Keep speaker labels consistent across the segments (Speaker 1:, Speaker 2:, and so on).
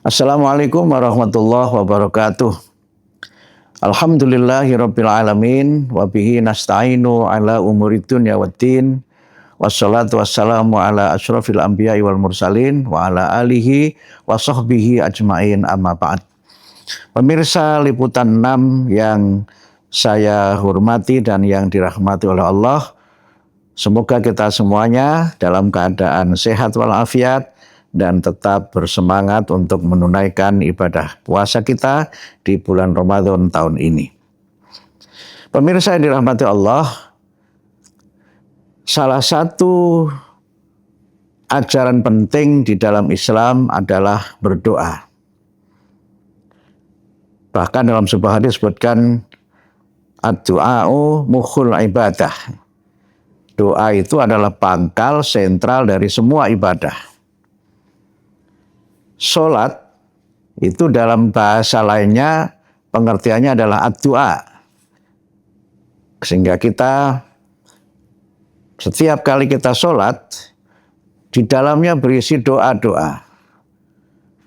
Speaker 1: Assalamualaikum warahmatullahi wabarakatuh. Alhamdulillahirabbil alamin wa bihi nasta'inu ala umurid dunya waddin. Wassalatu wassalamu ala asyrafil anbiya'i wal mursalin wa ala alihi wa sahbihi ajmain amma ba'd. Pemirsa liputan 6 yang saya hormati dan yang dirahmati oleh Allah, semoga kita semuanya dalam keadaan sehat walafiat dan tetap bersemangat untuk menunaikan ibadah puasa kita di bulan Ramadan tahun ini. Pemirsa yang dirahmati Allah, salah satu ajaran penting di dalam Islam adalah berdoa. Bahkan dalam sebuah hadis disebutkan ad-du'a'u mukhul ibadah. Doa itu adalah pangkal sentral dari semua ibadah. Salat itu dalam bahasa lainnya pengertiannya adalah ad-du'a. Sehingga kita setiap kali kita salat di dalamnya berisi doa-doa.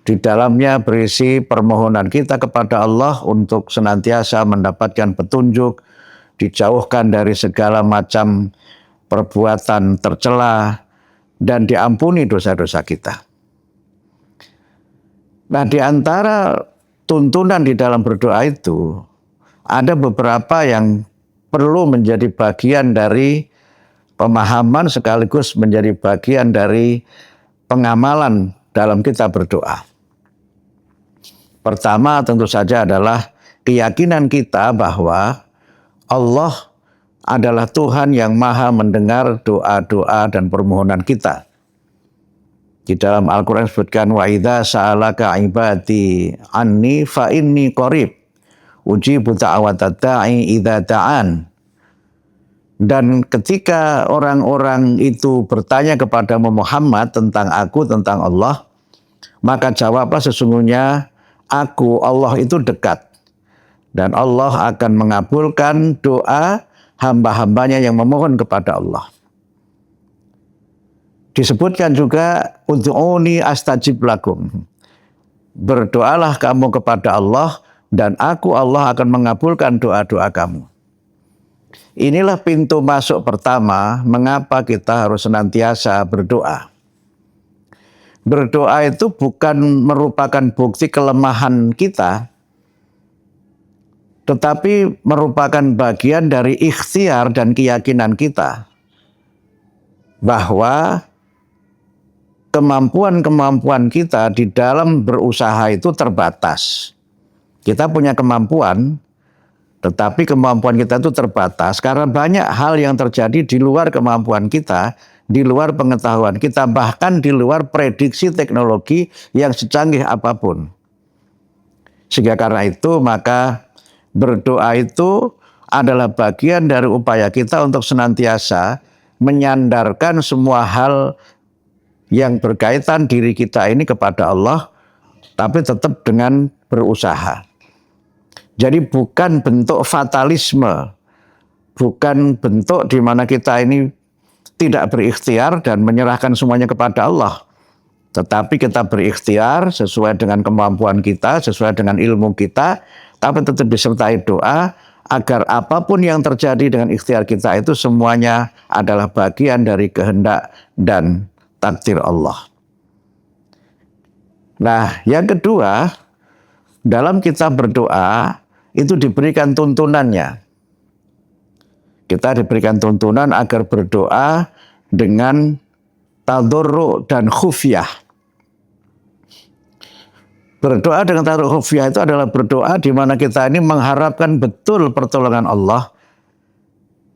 Speaker 1: Di dalamnya berisi permohonan kita kepada Allah untuk senantiasa mendapatkan petunjuk, dijauhkan dari segala macam perbuatan tercela, dan diampuni dosa-dosa kita. Nah, di antara tuntunan di dalam berdoa itu, ada beberapa yang perlu menjadi bagian dari pemahaman sekaligus menjadi bagian dari pengamalan dalam kita berdoa. Pertama tentu saja adalah keyakinan kita bahwa Allah adalah Tuhan yang maha mendengar doa-doa dan permohonan kita. Di dalam Al-Quran disebutkan, wa idza sa'alaka ibadi anni fa inni qarib ujibu da'watad da'i idza da'an. Dan ketika orang-orang itu bertanya kepada Muhammad tentang aku, tentang Allah, maka jawablah sesungguhnya aku, Allah itu dekat. Dan Allah akan mengabulkan doa hamba-hambanya yang memohon kepada Allah. Disebutkan juga, ud'uni astajib lakum. Berdoalah kamu kepada Allah dan aku, Allah, akan mengabulkan doa-doa kamu. Inilah pintu masuk pertama mengapa kita harus senantiasa berdoa. Berdoa itu bukan merupakan bukti kelemahan kita, tetapi merupakan bagian dari ikhtiar dan keyakinan kita bahwa kemampuan-kemampuan kita di dalam berusaha itu terbatas. Kita punya kemampuan, tetapi kemampuan kita itu terbatas karena banyak hal yang terjadi di luar kemampuan kita, di luar pengetahuan kita, bahkan di luar prediksi teknologi yang secanggih apapun. Sehingga karena itu maka berdoa itu adalah bagian dari upaya kita untuk senantiasa menyandarkan semua hal yang berkaitan diri kita ini kepada Allah, tapi tetap dengan berusaha. Jadi bukan bentuk fatalisme, bukan bentuk di mana kita ini tidak berikhtiar dan menyerahkan semuanya kepada Allah. Tetapi kita berikhtiar sesuai dengan kemampuan kita, sesuai dengan ilmu kita, tapi tetap disertai doa agar apapun yang terjadi dengan ikhtiar kita itu semuanya adalah bagian dari kehendak dan takdir Allah. Nah, yang kedua, dalam kita berdoa itu diberikan tuntunannya. Kita diberikan tuntunan agar berdoa dengan tadarru' dan khufyah. Berdoa dengan tadarru' khufyah itu adalah berdoa di mana kita ini mengharapkan betul pertolongan Allah,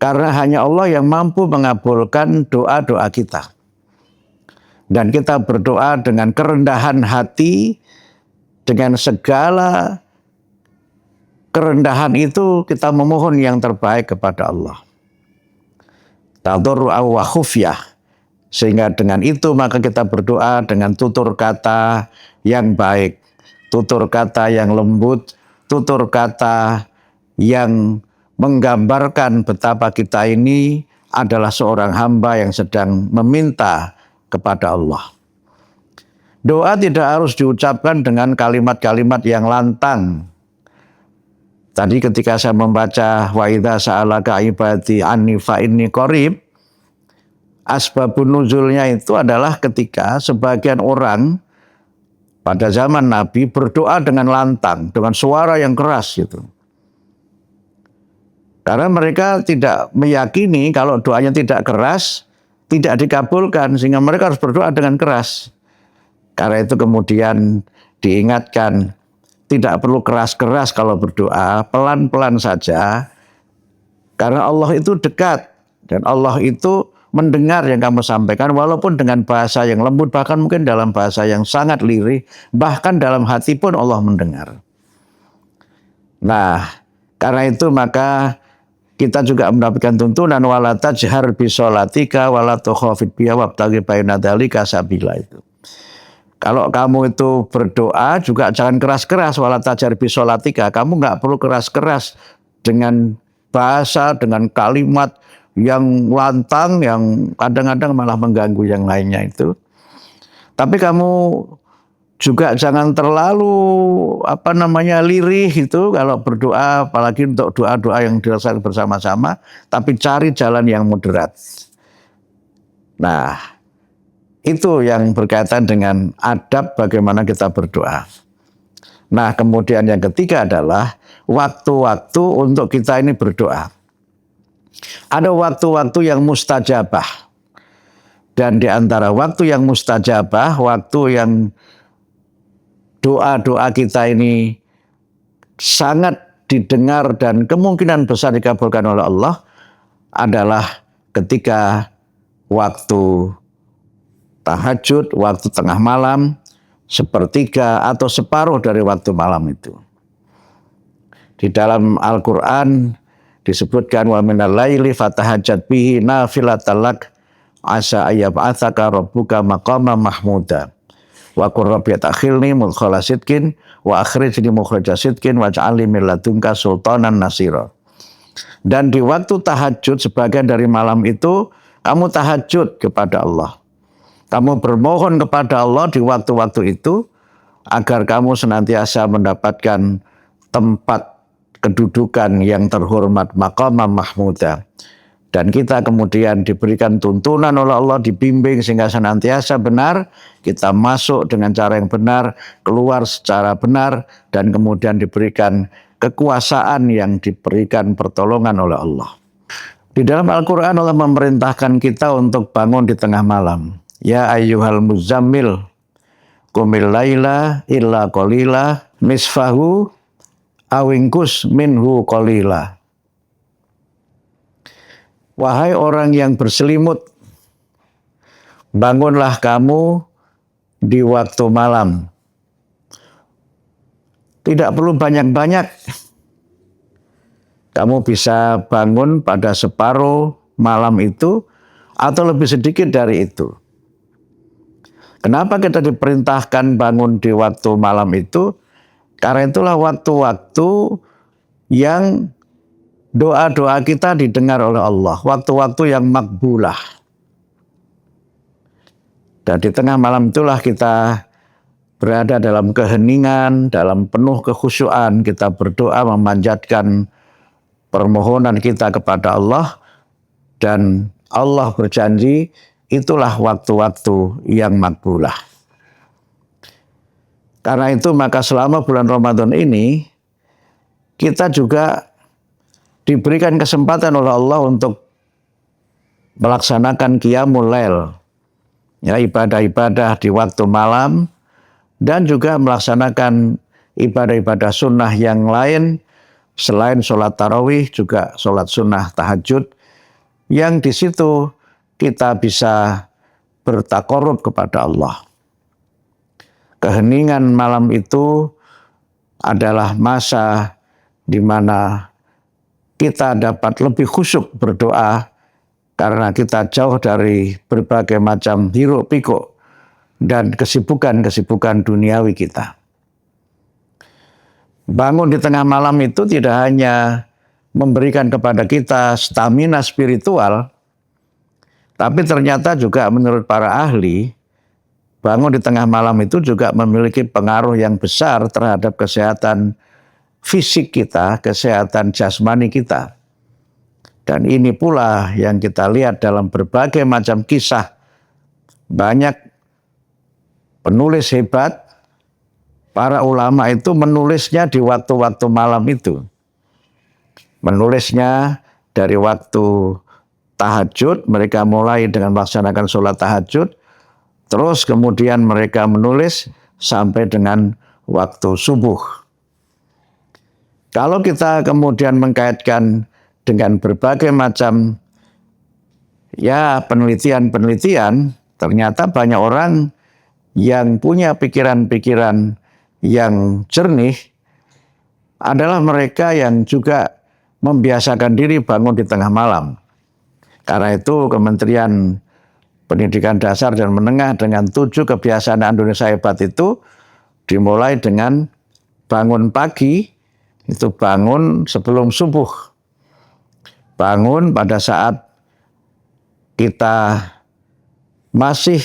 Speaker 1: karena hanya Allah yang mampu mengabulkan doa-doa kita. Dan kita berdoa dengan kerendahan hati, dengan segala kerendahan itu kita memohon yang terbaik kepada Allah. Tadarru' wa khufyah. Sehingga dengan itu maka kita berdoa dengan tutur kata yang baik, tutur kata yang lembut, tutur kata yang menggambarkan betapa kita ini adalah seorang hamba yang sedang meminta kepada Allah. Doa tidak harus diucapkan dengan kalimat-kalimat yang lantang. Tadi ketika saya membaca wa idza sa'alaka ibadi anni fa inni qarib, asbabun nuzulnya itu adalah ketika sebagian orang pada zaman Nabi berdoa dengan lantang, dengan suara yang keras gitu. Karena mereka tidak meyakini kalau doanya tidak keras, tidak dikabulkan, sehingga mereka harus berdoa dengan keras. Karena itu kemudian diingatkan, tidak perlu keras-keras kalau berdoa, pelan-pelan saja. Karena Allah itu dekat, dan Allah itu mendengar yang kamu sampaikan, walaupun dengan bahasa yang lembut, bahkan mungkin dalam bahasa yang sangat lirih, bahkan dalam hati pun Allah mendengar. Nah, karena itu maka kita juga mendapatkan tuntunan wala tajhar bi sholatika wala tukhafid biha wabtaghi baina dzalika sabila itu. Kalau kamu itu berdoa juga jangan keras-keras wala tajhar bi sholatika, kamu nggak perlu keras-keras dengan bahasa, dengan kalimat yang lantang, yang kadang-kadang malah mengganggu yang lainnya itu. Tapi kamu juga jangan terlalu lirih itu kalau berdoa, apalagi untuk doa-doa yang dirasakan bersama-sama, tapi cari jalan yang moderat. Nah, itu yang berkaitan dengan adab bagaimana kita berdoa. Nah, kemudian yang ketiga adalah waktu-waktu untuk kita ini berdoa. Ada waktu-waktu yang mustajabah. Dan di antara waktu yang mustajabah, waktu yang doa-doa kita ini sangat didengar dan kemungkinan besar dikabulkan oleh Allah adalah ketika waktu tahajud, waktu tengah malam, sepertiga atau separuh dari waktu malam itu. Di dalam Al-Quran disebutkan wa minal laili fatahajjat bihi nafilatan lak asa ayyab'atsaka rabbuka maqama mahmuda wa qur rabbi takhilni mudkhala sidqin wa akhrijni mukhraja sidqin waj'alni min ladunka sultanan nasira. Dan di waktu tahajud sebagian dari malam itu kamu tahajud kepada Allah. Kamu bermohon kepada Allah di waktu-waktu itu agar kamu senantiasa mendapatkan tempat kedudukan yang terhormat, maqama mahmuda. Dan kita kemudian diberikan tuntunan oleh Allah, dibimbing sehingga senantiasa benar, kita masuk dengan cara yang benar, keluar secara benar, dan kemudian diberikan kekuasaan yang diberikan pertolongan oleh Allah. Di dalam Al-Quran Allah memerintahkan kita untuk bangun di tengah malam. Ya ayyuhal muzammil, qumil laila illa qalila nisfahu awingkus minhu qalila. Wahai orang yang berselimut, bangunlah kamu di waktu malam. Tidak perlu banyak-banyak. Kamu bisa bangun pada separuh malam itu atau lebih sedikit dari itu. Kenapa kita diperintahkan bangun di waktu malam itu? Karena itulah waktu-waktu yang doa-doa kita didengar oleh Allah. Waktu-waktu yang makbulah. Dan di tengah malam itulah kita berada dalam keheningan, dalam penuh kekhusyuan. Kita berdoa memanjatkan permohonan kita kepada Allah. Dan Allah berjanji itulah waktu-waktu yang makbulah. Karena itu maka selama bulan Ramadan ini kita juga diberikan kesempatan oleh Allah untuk melaksanakan qiyamul lail, ya, ibadah-ibadah di waktu malam, dan juga melaksanakan ibadah-ibadah sunnah yang lain selain sholat tarawih, juga sholat sunnah tahajud, yang di situ kita bisa bertakarub kepada Allah. Keheningan malam itu adalah masa di mana kita dapat lebih khusyuk berdoa karena kita jauh dari berbagai macam hiruk pikuk dan kesibukan-kesibukan duniawi kita. Bangun di tengah malam itu tidak hanya memberikan kepada kita stamina spiritual, tapi ternyata juga menurut para ahli, bangun di tengah malam itu juga memiliki pengaruh yang besar terhadap kesehatan fisik kita, kesehatan jasmani kita. Dan ini pula yang kita lihat dalam berbagai macam kisah. Banyak penulis hebat, para ulama itu menulisnya di waktu-waktu malam itu. Menulisnya dari waktu tahajud, mereka mulai dengan melaksanakan sholat tahajud, terus kemudian mereka menulis sampai dengan waktu subuh. Kalau kita kemudian mengkaitkan dengan berbagai macam penelitian, ternyata banyak orang yang punya pikiran-pikiran yang jernih adalah mereka yang juga membiasakan diri bangun di tengah malam. Karena itu Kementerian Pendidikan Dasar dan Menengah dengan 7 kebiasaan Indonesia hebat itu dimulai dengan bangun pagi, itu bangun sebelum subuh. Bangun pada saat kita masih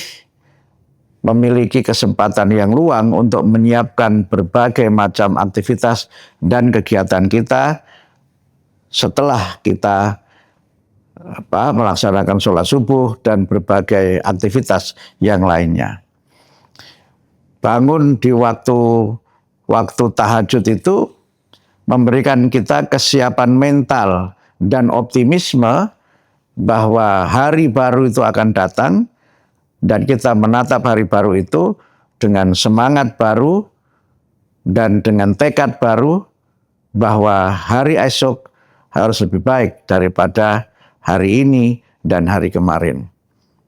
Speaker 1: memiliki kesempatan yang luang untuk menyiapkan berbagai macam aktivitas dan kegiatan kita setelah kita melaksanakan sholat subuh dan berbagai aktivitas yang lainnya. Bangun di waktu tahajud itu memberikan kita kesiapan mental dan optimisme bahwa hari baru itu akan datang dan kita menatap hari baru itu dengan semangat baru dan dengan tekad baru bahwa hari esok harus lebih baik daripada hari ini dan hari kemarin.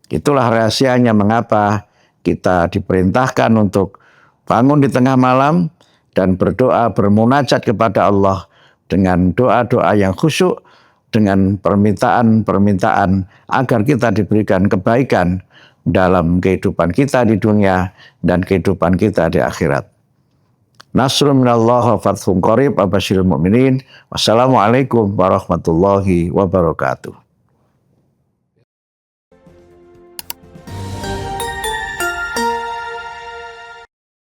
Speaker 1: Itulah rahasianya mengapa kita diperintahkan untuk bangun di tengah malam dan berdoa, bermunajat kepada Allah dengan doa-doa yang khusyuk, dengan permintaan-permintaan agar kita diberikan kebaikan dalam kehidupan kita di dunia dan kehidupan kita di akhirat. Nasrun minallah wa fathun qarib wa basyiril mu'minin. Wassalamualaikum warahmatullahi wabarakatuh.